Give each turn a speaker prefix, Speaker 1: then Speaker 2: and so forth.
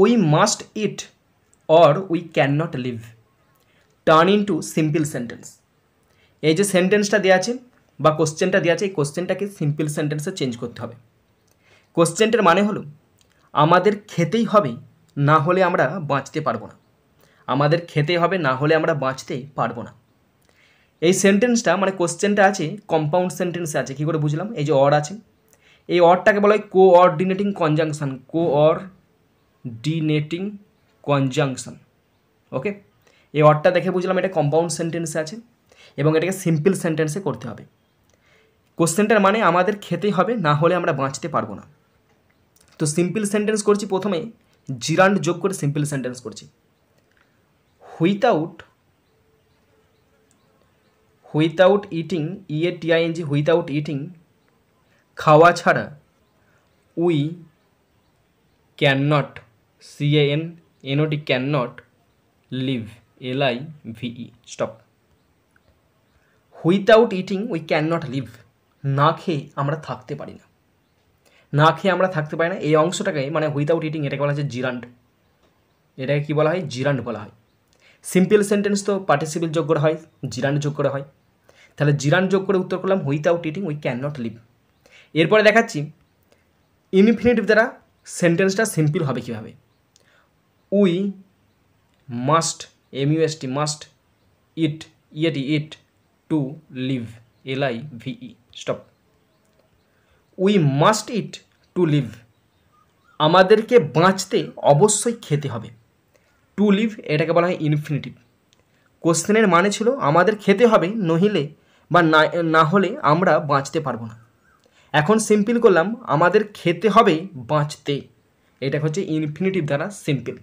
Speaker 1: We must eat or we can not leave turn into simple sentence. এই যে সেন্টেন্সটা দেওয়া আছে বা কোশ্চেনটা দেওয়া আছে, এই কোশ্চেনটাকে সিম্পল সেন্টেন্সে চেঞ্জ করতে হবে। কোশ্চেনটার মানে হলো আমাদের খেতেই হবে, না হলে আমরা বাঁচতে পারবো না। আমাদের খেতে হবে, না হলে আমরা বাঁচতে পারবো না। এই সেন্টেন্সটা মানে কোশ্চেনটা আছে কম্পাউন্ড সেন্টেন্সে আছে। কী করে বুঝলাম? এই যে অর আছে, এই অরটাকে বলা হয় কোঅর্ডিনেটিং কনজাংশন, কোঅর্ডিনেটিং কনজাংশন। ওকে, এই অরটা দেখে বুঝলাম এটা কম্পাউন্ড সেন্টেন্সে আছে এবং এটাকে সিম্পল সেন্টেন্সে করতে হবে। কোশ্চেনটার মানে আমাদের খেতেই হবে, না হলে আমরা বাঁচতে পারবো না। তো সিম্পল সেন্টেন্স করছি, প্রথমে জিরান্ড যোগ করে সিম্পল সেন্টেন্স করছি। Without eating, EATING, without eating, খাওয়া ছাড়া, we can not, CANNOT, can not live, LIVE, stop. Without eating we can not live, না খেয়ে আমরা থাকতে পারি না, না খেয়ে আমরা থাকতে পারি না। এই অংশটাকে মানে হুইথাউট ইটিং, এটাকে বলা হচ্ছে জিরান্ড। এটাকে কী বলা হয়? জিরান্ড বলা হয়। সিম্পল সেন্টেন্স তো পার্টিসিপল যোগ করা হয়, জিরান্ড যোগ করা হয়। তাহলে জিরান্ড যোগ করে উত্তর করলাম without eating we can not live. এরপরে দেখাচ্ছি ইনফিনিটিভ দ্বারা সেন্টেন্সটা সিম্পল হবে কীভাবে। We must, MUST, must eat, eat to live, LIVE, stop. We must eat to live, আমাদেরকে বাঁচতে অবশ্যই খেতে হবে। টু লিভ এটাকে বলা হয় ইনফিনিটিভ। কোশ্চেনের মানে ছিল আমাদের খেতে হবে, নহিলে বা না হলে আমরা বাঁচতে পারবো না। এখন সিম্পল করলাম আমাদের খেতে হবে বাঁচতে, এটা হচ্ছে ইনফিনিটিভ দ্বারা সিম্পল।